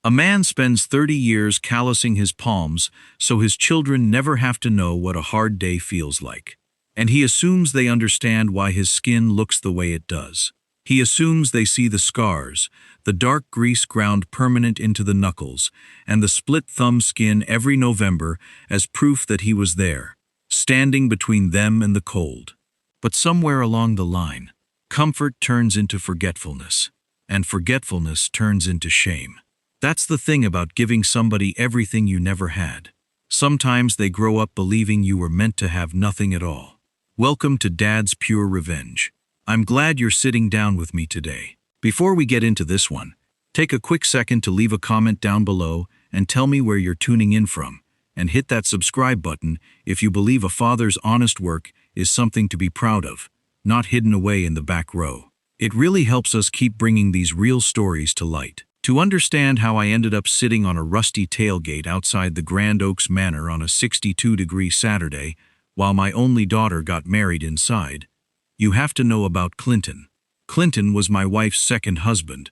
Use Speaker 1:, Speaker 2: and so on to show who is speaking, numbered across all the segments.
Speaker 1: A man spends 30 years callousing his palms so his children never have to know what a hard day feels like. And he assumes they understand why his skin looks the way it does. He assumes they see the scars, the dark grease ground permanent into the knuckles, and the split thumb skin every November as proof that he was there, standing between them and the cold. But somewhere along the line, comfort turns into forgetfulness, and forgetfulness turns into shame. That's the thing about giving somebody everything you never had. Sometimes they grow up believing you were meant to have nothing at all. Welcome to Dad's Pure Revenge. I'm glad you're sitting down with me today. Before we get into this one, take a quick second to leave a comment down below and tell me where you're tuning in from, and hit that subscribe button if you believe a father's honest work is something to be proud of, not hidden away in the back row. It really helps us keep bringing these real stories to light. To understand how I ended up sitting on a rusty tailgate outside the Grand Oaks Manor on a 62-degree Saturday while my only daughter got married inside, you have to know about Clinton. Clinton was my wife's second husband.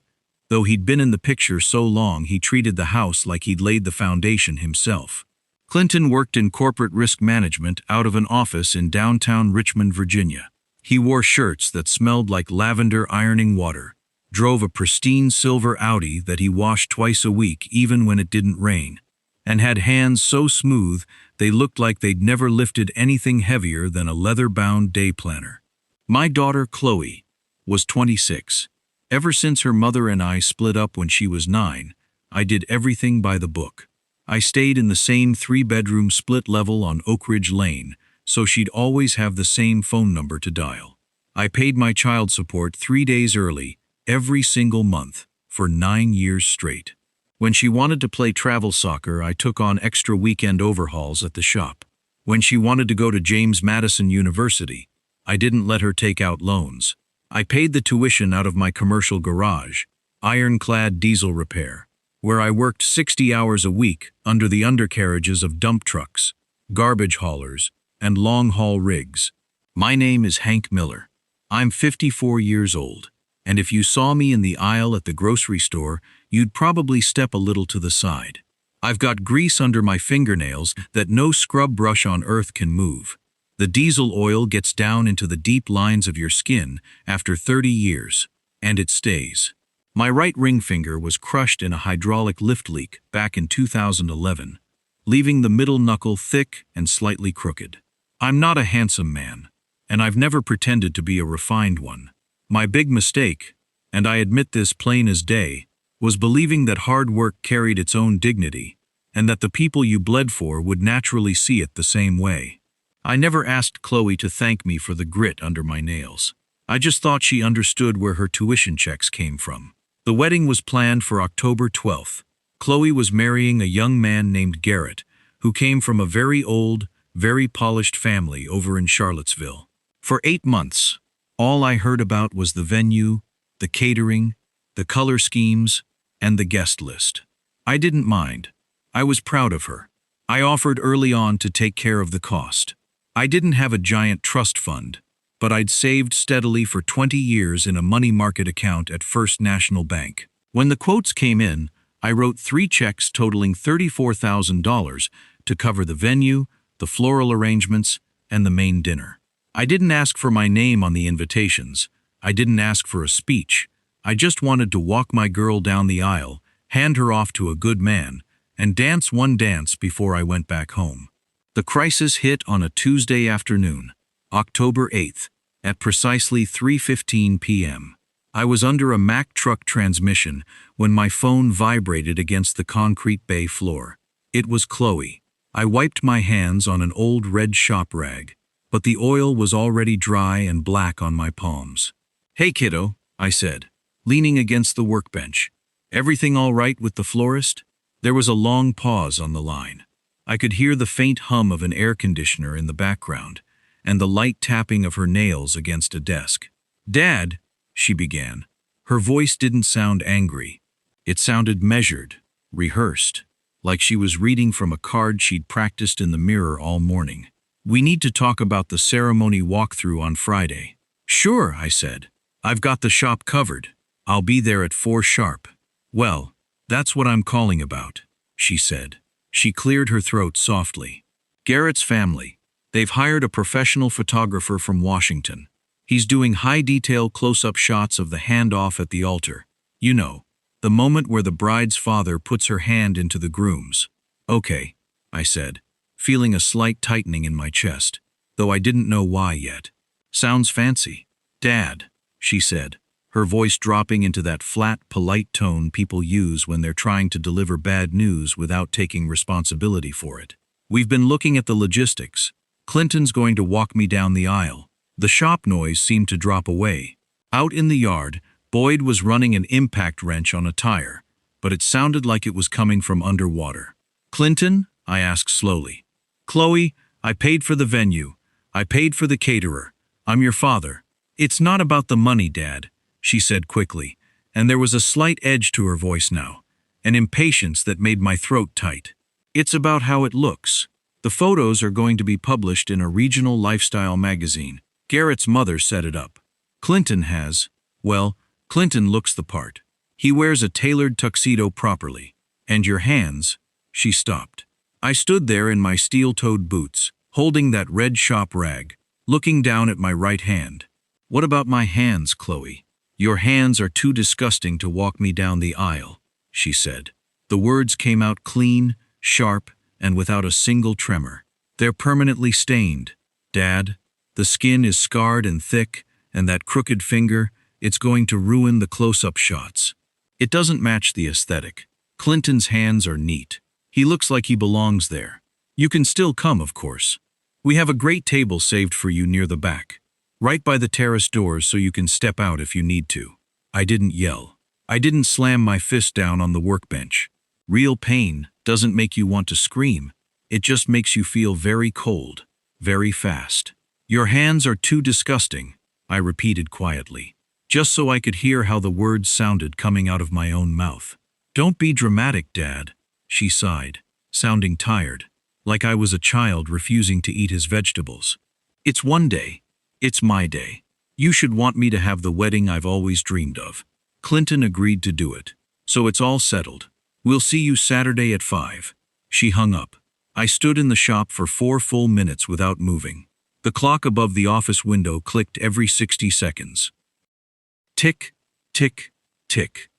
Speaker 1: Though he'd been in the picture so long, he treated the house like he'd laid the foundation himself. Clinton worked in corporate risk management out of an office in downtown Richmond, Virginia. He wore shirts that smelled like lavender ironing water, drove a pristine silver Audi that he washed twice a week even when it didn't rain, and had hands so smooth they looked like they'd never lifted anything heavier than a leather-bound day planner. My daughter, Chloe, was 26. Ever since her mother and I split up when she was 9, I did everything by the book. I stayed in the same 3-bedroom split level on Oak Ridge Lane, so she'd always have the same phone number to dial. I paid my child support 3 days early, every single month, for 9 years straight. When she wanted to play travel soccer, I took on extra weekend overhauls at the shop. When she wanted to go to James Madison University, I didn't let her take out loans. I paid the tuition out of my commercial garage, ironclad diesel repair, where I worked 60 hours a week under the undercarriages of dump trucks, garbage haulers, and long-haul rigs. My name is Hank Miller. I'm 54 years old, and if you saw me in the aisle at the grocery store, you'd probably step a little to the side. I've got grease under my fingernails that no scrub brush on earth can move. The diesel oil gets down into the deep lines of your skin after 30 years, and it stays. My right ring finger was crushed in a hydraulic lift leak back in 2011, leaving the middle knuckle thick and slightly crooked. I'm not a handsome man, and I've never pretended to be a refined one. My big mistake, and I admit this plain as day, was believing that hard work carried its own dignity, and that the people you bled for would naturally see it the same way. I never asked Chloe to thank me for the grit under my nails. I just thought she understood where her tuition checks came from. The wedding was planned for October 12th. Chloe was marrying a young man named Garrett, who came from a very old, very polished family over in Charlottesville. For 8 months, all I heard about was the venue, the catering, the color schemes, and the guest list. I didn't mind. I was proud of her. I offered early on to take care of the cost. I didn't have a giant trust fund, but I'd saved steadily for 20 years in a money market account at First National Bank. When the quotes came in, I wrote 3 checks totaling $34,000 to cover the venue, the floral arrangements, and the main dinner. I didn't ask for my name on the invitations. I didn't ask for a speech. I just wanted to walk my girl down the aisle, hand her off to a good man, and dance one dance before I went back home. The crisis hit on a Tuesday afternoon, October 8th, at precisely 3:15 p.m. I was under a Mack truck transmission when my phone vibrated against the concrete bay floor. It was Chloe. I wiped my hands on an old red shop rag, but the oil was already dry and black on my palms. "Hey kiddo," I said, leaning against the workbench. "Everything all right with the florist?" There was a long pause on the line. I could hear the faint hum of an air conditioner in the background, and the light tapping of her nails against a desk. "Dad," she began. Her voice didn't sound angry. It sounded measured, rehearsed, like she was reading from a card she'd practiced in the mirror all morning. "We need to talk about the ceremony walkthrough on Friday." "Sure," I said. "I've got the shop covered. I'll be there at 4 sharp. Well, That's what I'm calling about, she said. She cleared her throat softly. Garrett's family. They've hired a professional photographer from Washington. He's doing high-detail close-up shots of the handoff at the altar. You know, the moment where the bride's father puts her hand into the groom's. Okay, I said, feeling a slight tightening in my chest, though I didn't know why yet. Sounds fancy. Dad, she said, her voice dropping into that flat, polite tone people use when they're trying to deliver bad news without taking responsibility for it. We've been looking at the logistics. Clinton's going to walk me down the aisle. The shop noise seemed to drop away. Out in the yard, Boyd was running an impact wrench on a tire, but it sounded like it was coming from underwater. Clinton? I asked slowly. Chloe, I paid for the venue. I paid for the caterer. I'm your father. It's not about the money, Dad, she said quickly, and there was a slight edge to her voice now, an impatience that made my throat tight. It's about how it looks. The photos are going to be published in a regional lifestyle magazine. Garrett's mother set it up. Clinton has, well, Clinton looks the part. He wears a tailored tuxedo properly. And your hands, she stopped. I stood there in my steel-toed boots, holding that red shop rag, looking down at my right hand. What about my hands, Chloe? Your hands are too disgusting to walk me down the aisle, she said. The words came out clean, sharp, and without a single tremor. They're permanently stained. Dad, the skin is scarred and thick, and that crooked finger, it's going to ruin the close-up shots. It doesn't match the aesthetic. Clinton's hands are neat. He looks like he belongs there. You can still come, of course. We have a great table saved for you near the back, right by the terrace doors so you can step out if you need to. I didn't yell. I didn't slam my fist down on the workbench. Real pain doesn't make you want to scream. It just makes you feel very cold, very fast. Your hands are too disgusting, I repeated quietly, just so I could hear how the words sounded coming out of my own mouth. Don't be dramatic, Dad, she sighed, sounding tired, like I was a child refusing to eat his vegetables. It's one day. It's my day. You should want me to have the wedding I've always dreamed of. Clinton agreed to do it, so it's all settled. We'll see you Saturday at 5. She hung up. I stood in the shop for 4 full minutes without moving. The clock above the office window clicked every 60 seconds. Tick, tick, tick.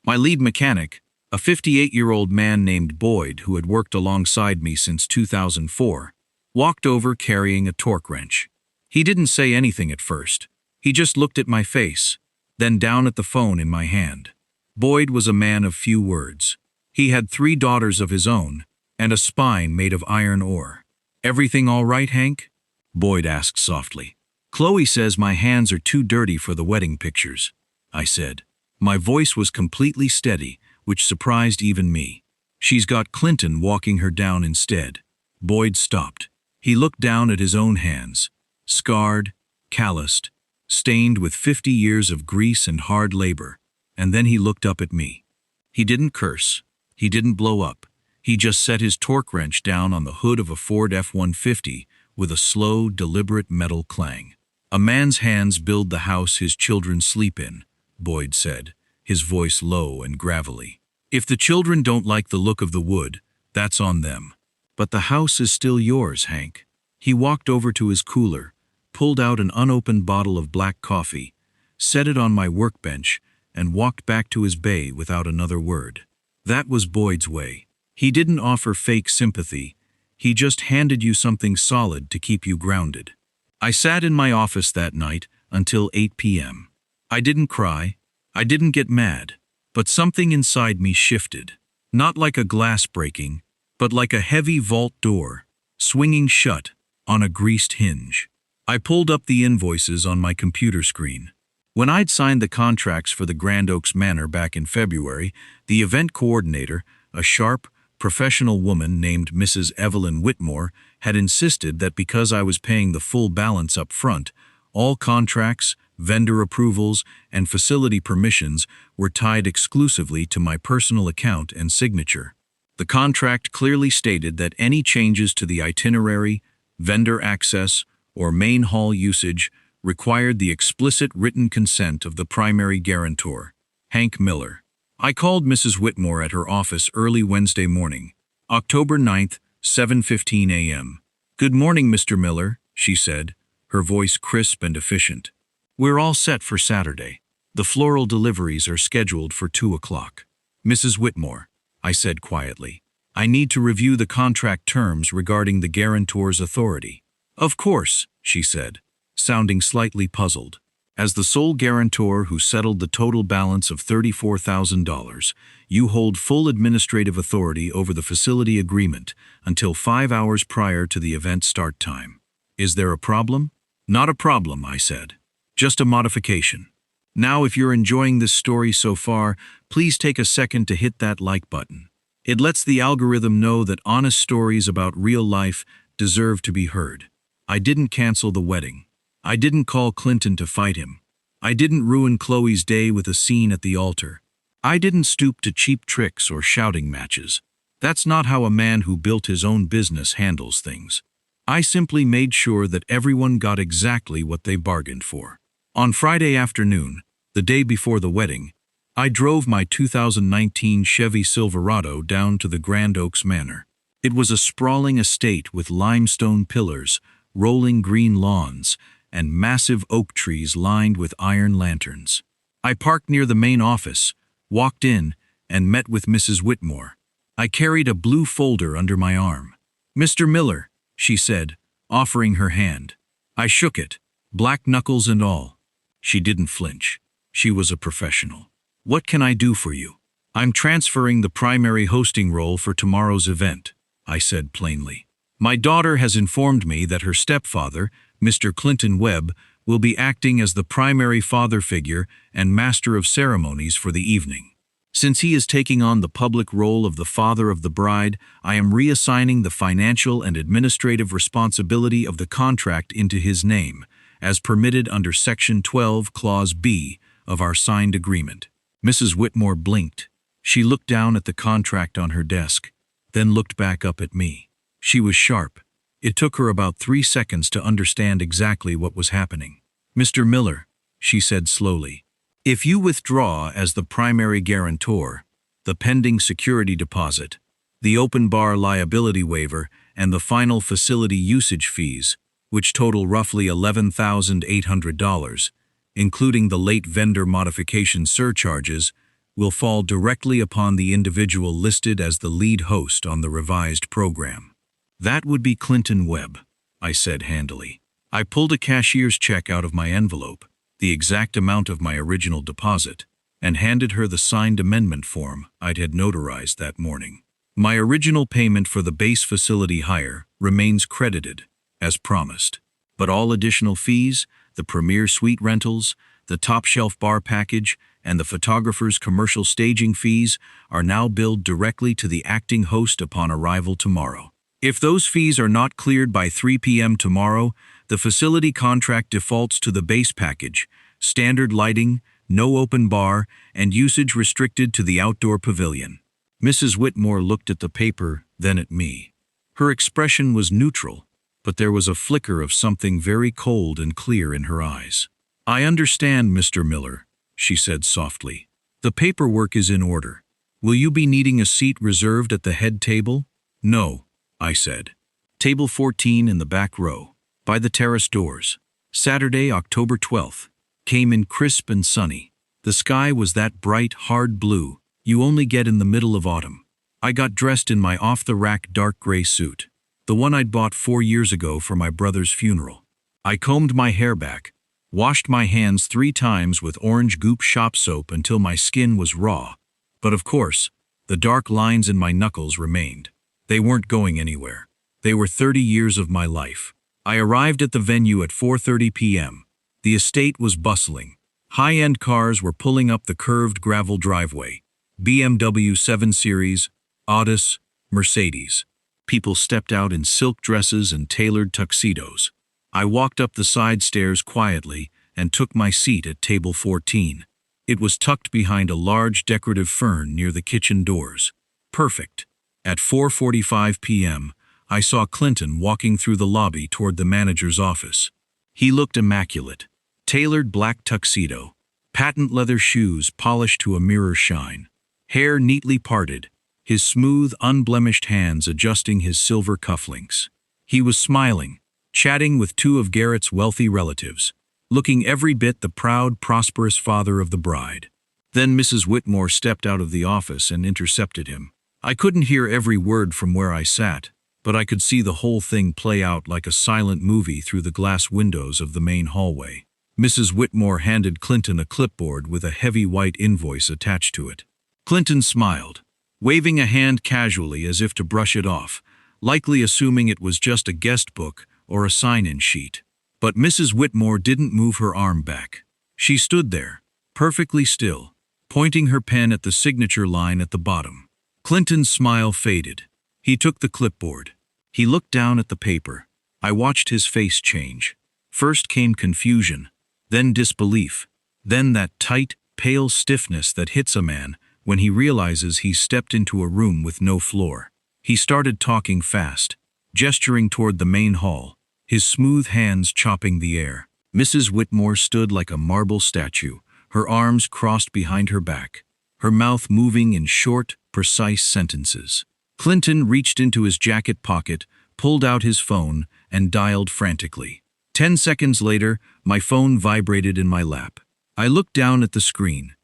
Speaker 1: My lead mechanic, a 58-year-old man named Boyd who had worked alongside me since 2004, walked over carrying a torque wrench. He didn't say anything at first. He just looked at my face, then down at the phone in my hand. Boyd was a man of few words. He had 3 daughters of his own and a spine made of iron ore. Everything all right, Hank? Boyd asked softly. Chloe says my hands are too dirty for the wedding pictures, I said. My voice was completely steady, which surprised even me. She's got Clinton walking her down instead. Boyd stopped. He looked down at his own hands, scarred, calloused, stained with 50 years of grease and hard labor, and then he looked up at me. He didn't curse. He didn't blow up. He just set his torque wrench down on the hood of a Ford F-150 with a slow, deliberate metal clang. A man's hands build the house his children sleep in, Boyd said, his voice low and gravelly. If the children don't like the look of the wood, that's on them. But the house is still yours, Hank. He walked over to his cooler, pulled out an unopened bottle of black coffee, set it on my workbench, and walked back to his bay without another word. That was Boyd's way. He didn't offer fake sympathy. He just handed you something solid to keep you grounded. I sat in my office that night until 8 p.m. I didn't cry. I didn't get mad. But something inside me shifted. Not like a glass breaking, but like a heavy vault door, swinging shut on a greased hinge. I pulled up the invoices on my computer screen. When I'd signed the contracts for the Grand Oaks Manor back in February, the event coordinator, a sharp, professional woman named Mrs. Evelyn Whitmore, had insisted that because I was paying the full balance up front, all contracts, vendor approvals, and facility permissions were tied exclusively to my personal account and signature. The contract clearly stated that any changes to the itinerary, vendor access, or main hall usage required the explicit written consent of the primary guarantor, Hank Miller. I called Mrs. Whitmore at her office early Wednesday morning, October 9th, 7:15 a.m. "Good morning, Mr. Miller," she said, her voice crisp and efficient. "We're all set for Saturday. The floral deliveries are scheduled for 2 o'clock. Mrs. Whitmore," I said quietly, "I need to review the contract terms regarding the guarantor's authority." "Of course," she said, sounding slightly puzzled. "As the sole guarantor who settled the total balance of $34,000, you hold full administrative authority over the facility agreement until 5 hours prior to the event start time. Is there a problem?" "Not a problem," I said. "Just a modification." Now, if you're enjoying this story so far, please take a second to hit that like button. It lets the algorithm know that honest stories about real life deserve to be heard. I didn't cancel the wedding. I didn't call Clinton to fight him. I didn't ruin Chloe's day with a scene at the altar. I didn't stoop to cheap tricks or shouting matches. That's not how a man who built his own business handles things. I simply made sure that everyone got exactly what they bargained for. On Friday afternoon, the day before the wedding, I drove my 2019 Chevy Silverado down to the Grand Oaks Manor. It was a sprawling estate with limestone pillars, rolling green lawns, and massive oak trees lined with iron lanterns. I parked near the main office, walked in, and met with Mrs. Whitmore. I carried a blue folder under my arm. "Mr. Miller," she said, offering her hand. I shook it, black knuckles and all. She didn't flinch. She was a professional. "What can I do for you?" "I'm transferring the primary hosting role for tomorrow's event," I said plainly. "My daughter has informed me that her stepfather, Mr. Clinton Webb, will be acting as the primary father figure and master of ceremonies for the evening. Since he is taking on the public role of the father of the bride, I am reassigning the financial and administrative responsibility of the contract into his name, as permitted under Section 12, Clause B of our signed agreement." Mrs. Whitmore blinked. She looked down at the contract on her desk, then looked back up at me. She was sharp. It took her about 3 seconds to understand exactly what was happening. "Mr. Miller," she said slowly, "if you withdraw as the primary guarantor, the pending security deposit, the open bar liability waiver, and the final facility usage fees, which total roughly $11,800, including the late vendor modification surcharges, will fall directly upon the individual listed as the lead host on the revised program." "That would be Clinton Webb," I said handily. I pulled a cashier's check out of my envelope, the exact amount of my original deposit, and handed her the signed amendment form I'd had notarized that morning. "My original payment for the base facility hire remains credited, as promised, but all additional fees, the premier suite rentals, the top-shelf bar package, and the photographer's commercial staging fees are now billed directly to the acting host upon arrival tomorrow. If those fees are not cleared by 3 p.m. tomorrow, the facility contract defaults to the base package, standard lighting, no open bar, and usage restricted to the outdoor pavilion." Mrs. Whitmore looked at the paper, then at me. Her expression was neutral, but there was a flicker of something very cold and clear in her eyes. "I understand, Mr. Miller," she said softly. "The paperwork is in order. Will you be needing a seat reserved at the head table?" "No," I said. "Table 14 in the back row, by the terrace doors." Saturday, October 12th, came in crisp and sunny. The sky was that bright, hard blue you only get in the middle of autumn. I got dressed in my off-the-rack dark gray suit, the one I'd bought 4 years ago for my brother's funeral. I combed my hair back, washed my hands 3 times with orange goop shop soap until my skin was raw, but of course, the dark lines in my knuckles remained. They weren't going anywhere. They were 30 years of my life. I arrived at the venue at 4:30 p.m. The estate was bustling. High-end cars were pulling up the curved gravel driveway. BMW 7 Series, Audis, Mercedes. People stepped out in silk dresses and tailored tuxedos. I walked up the side stairs quietly and took my seat at table 14. It was tucked behind a large decorative fern near the kitchen doors. Perfect. At 4:45 p.m., I saw Clinton walking through the lobby toward the manager's office. He looked immaculate. Tailored black tuxedo, patent leather shoes polished to a mirror shine, hair neatly parted, his smooth, unblemished hands adjusting his silver cufflinks. He was smiling, chatting with two of Garrett's wealthy relatives, looking every bit the proud, prosperous father of the bride. Then Mrs. Whitmore stepped out of the office and intercepted him. I couldn't hear every word from where I sat, but I could see the whole thing play out like a silent movie through the glass windows of the main hallway. Mrs. Whitmore handed Clinton a clipboard with a heavy white invoice attached to it. Clinton smiled, waving a hand casually as if to brush it off, likely assuming it was just a guest book or a sign-in sheet. But Mrs. Whitmore didn't move her arm back. She stood there, perfectly still, pointing her pen at the signature line at the bottom. Clinton's smile faded. He took the clipboard. He looked down at the paper. I watched his face change. First came confusion, then disbelief, then that tight, pale stiffness that hits a man when he realizes he's stepped into a room with no floor. He started talking fast, gesturing toward the main hall, his smooth hands chopping the air. Mrs. Whitmore stood like a marble statue, her arms crossed behind her back, her mouth moving in short, precise sentences. Clinton reached into his jacket pocket, pulled out his phone, and dialed frantically. 10 seconds later, my phone vibrated in my lap. I looked down at the screen.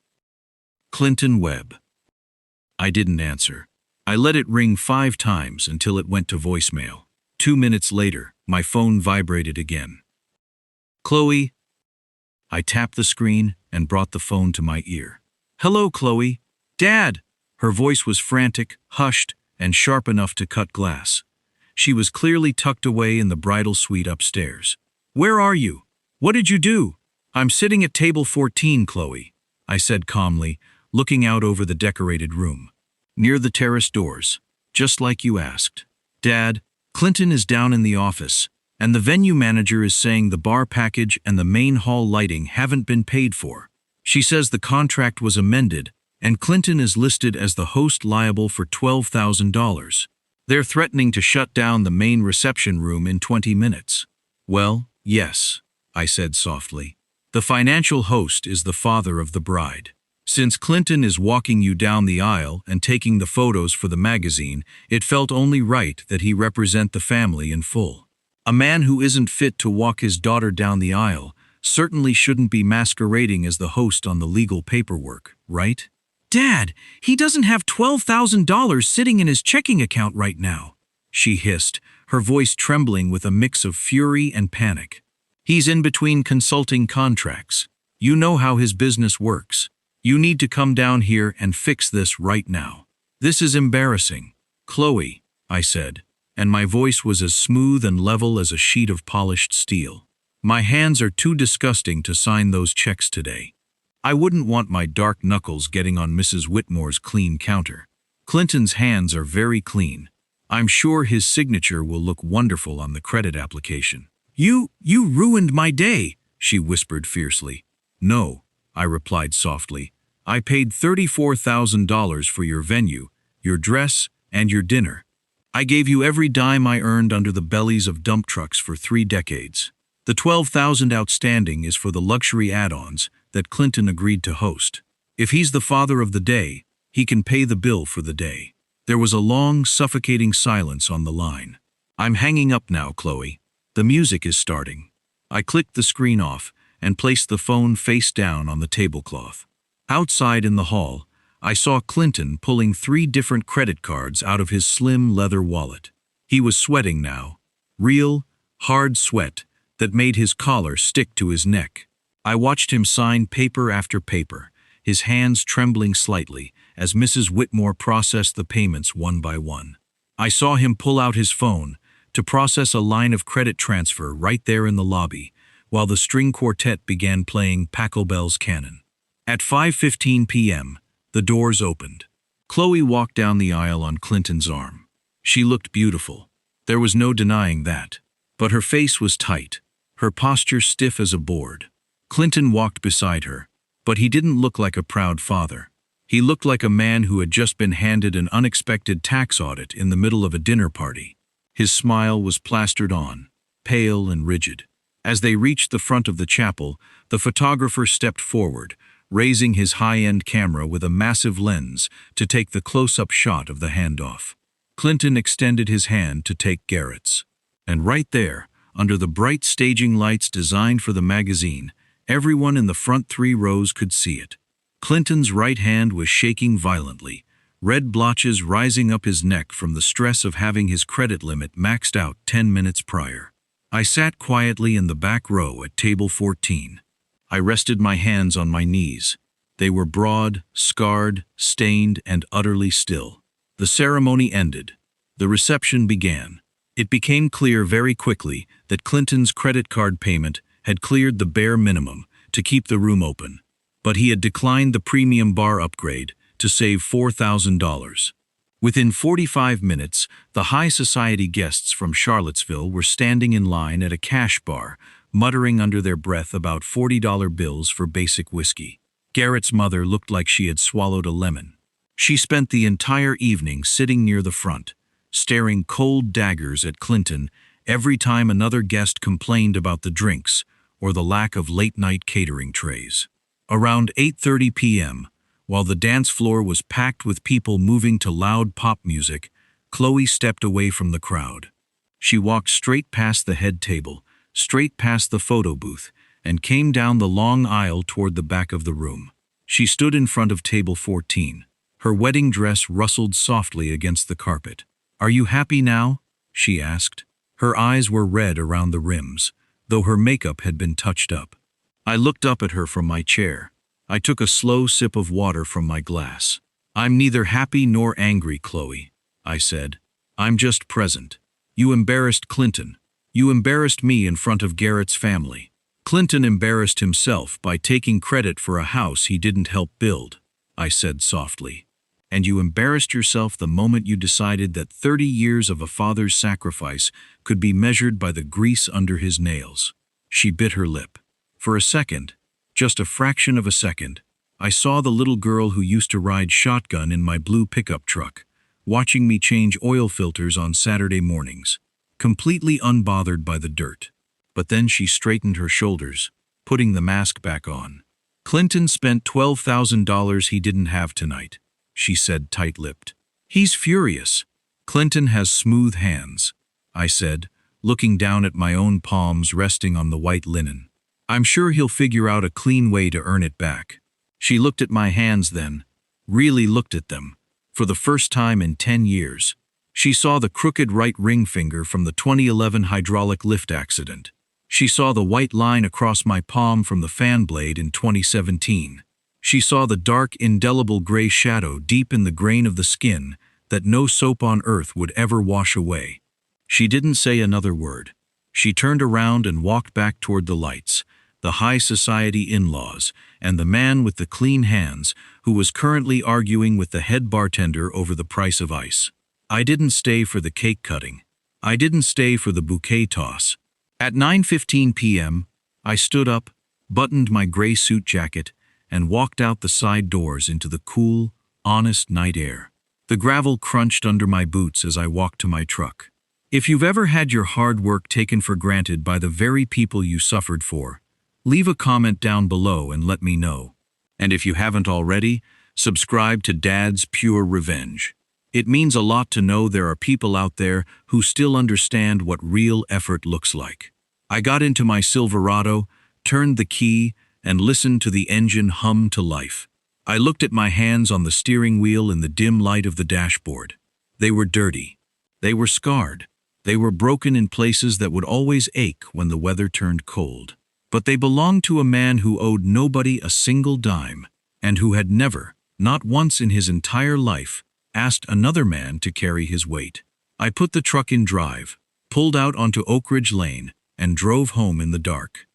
Speaker 1: Clinton Webb. I didn't answer. I let it ring 5 times until it went to voicemail. 2 minutes later, my phone vibrated again. Chloe. I tapped the screen and brought the phone to my ear. Hello, Chloe. Dad! Her voice was frantic, hushed, and sharp enough to cut glass. She was clearly tucked away in the bridal suite upstairs. Where are you? What did you do? I'm sitting at table 14, Chloe, I said calmly, looking out over the decorated room. Near the terrace doors, just like you asked. Dad, Clinton is down in the office, and the venue manager is saying the bar package and the main hall lighting haven't been paid for. She says the contract was amended, and Clinton is listed as the host liable for $12,000. They're threatening to shut down the main reception room in 20 minutes. Well, yes, I said softly. The financial host is the father of the bride. Since Clinton is walking you down the aisle and taking the photos for the magazine, it felt only right that he represent the family in full. A man who isn't fit to walk his daughter down the aisle certainly shouldn't be masquerading as the host on the legal paperwork, right? Dad, he doesn't have $12,000 sitting in his checking account right now, she hissed, her voice trembling with a mix of fury and panic. He's in between consulting contracts. You know how his business works. You need to come down here and fix this right now. This is embarrassing. Chloe, I said, and my voice was as smooth and level as a sheet of polished steel. My hands are too disgusting to sign those checks today. I wouldn't want my dark knuckles getting on Mrs. Whitmore's clean counter. Clinton's hands are very clean. I'm sure his signature will look wonderful on the credit application. You ruined my day, she whispered fiercely. No, I replied softly. I paid $34,000 for your venue, your dress, and your dinner. I gave you every dime I earned under the bellies of dump trucks for 3 decades. The $12,000 outstanding is for the luxury add-ons that Clinton agreed to host. If he's the father of the day, he can pay the bill for the day. There was a long, suffocating silence on the line. I'm hanging up now, Chloe. The music is starting. I clicked the screen off and placed the phone face down on the tablecloth. Outside in the hall, I saw Clinton pulling 3 different credit cards out of his slim leather wallet. He was sweating now. Real, hard sweat that made his collar stick to his neck. I watched him sign paper after paper, his hands trembling slightly as Mrs. Whitmore processed the payments one by one. I saw him pull out his phone to process a line of credit transfer right there in the lobby, while the string quartet began playing Pachelbel's Canon. At 5:15 p.m., the doors opened. Chloe walked down the aisle on Clinton's arm. She looked beautiful. There was no denying that. But her face was tight, her posture stiff as a board. Clinton walked beside her, but he didn't look like a proud father. He looked like a man who had just been handed an unexpected tax audit in the middle of a dinner party. His smile was plastered on, pale and rigid. As they reached the front of the chapel, the photographer stepped forward, raising his high-end camera with a massive lens to take the close-up shot of the handoff. Clinton extended his hand to take Garrett's. And right there, under the bright staging lights designed for the magazine, everyone in the front 3 rows could see it. Clinton's right hand was shaking violently, red blotches rising up his neck from the stress of having his credit limit maxed out 10 minutes prior. I sat quietly in the back row at table 14. I rested my hands on my knees. They were broad, scarred, stained, and utterly still. The ceremony ended. The reception began. It became clear very quickly that Clinton's credit card payment had cleared the bare minimum to keep the room open, but he had declined the premium bar upgrade to save $4,000. Within 45 minutes, the high society guests from Charlottesville were standing in line at a cash bar, muttering under their breath about $40 bills for basic whiskey. Garrett's mother looked like she had swallowed a lemon. She spent the entire evening sitting near the front, staring cold daggers at Clinton every time another guest complained about the drinks or the lack of late-night catering trays. Around 8:30 p.m., while the dance floor was packed with people moving to loud pop music, Chloe stepped away from the crowd. She walked straight past the head table, straight past the photo booth, and came down the long aisle toward the back of the room. She stood in front of table 14. Her wedding dress rustled softly against the carpet. "Are you happy now?" she asked. Her eyes were red around the rims, though her makeup had been touched up. I looked up at her from my chair. I took a slow sip of water from my glass. "I'm neither happy nor angry, Chloe," I said. "I'm just present. You embarrassed Clinton. You embarrassed me in front of Garrett's family. Clinton embarrassed himself by taking credit for a house he didn't help build," I said softly. "And you embarrassed yourself the moment you decided that 30 years of a father's sacrifice could be measured by the grease under his nails." She bit her lip. For a second, just a fraction of a second, I saw the little girl who used to ride shotgun in my blue pickup truck, watching me change oil filters on Saturday mornings, completely unbothered by the dirt. But then she straightened her shoulders, putting the mask back on. "Clinton spent $12,000 he didn't have tonight," she said tight-lipped. "He's furious. Clinton has smooth hands," I said, looking down at my own palms resting on the white linen. "I'm sure he'll figure out a clean way to earn it back." She looked at my hands then, really looked at them, for the first time in 10 years. She saw the crooked right ring finger from the 2011 hydraulic lift accident. She saw the white line across my palm from the fan blade in 2017. She saw the dark, indelible gray shadow deep in the grain of the skin that no soap on earth would ever wash away. She didn't say another word. She turned around and walked back toward the lights, the high society in-laws, and the man with the clean hands who was currently arguing with the head bartender over the price of ice. I didn't stay for the cake cutting. I didn't stay for the bouquet toss. At 9:15 p.m., I stood up, buttoned my gray suit jacket, and walked out the side doors into the cool, honest night air. The gravel crunched under my boots as I walked to my truck. If you've ever had your hard work taken for granted by the very people you suffered for, leave a comment down below and let me know. And if you haven't already, subscribe to Dad's Pure Revenge. It means a lot to know there are people out there who still understand what real effort looks like. I got into my Silverado, turned the key, and listened to the engine hum to life. I looked at my hands on the steering wheel in the dim light of the dashboard. They were dirty. They were scarred. They were broken in places that would always ache when the weather turned cold. But they belonged to a man who owed nobody a single dime, and who had never, not once in his entire life, asked another man to carry his weight. I put the truck in drive, pulled out onto Oak Ridge Lane, and drove home in the dark.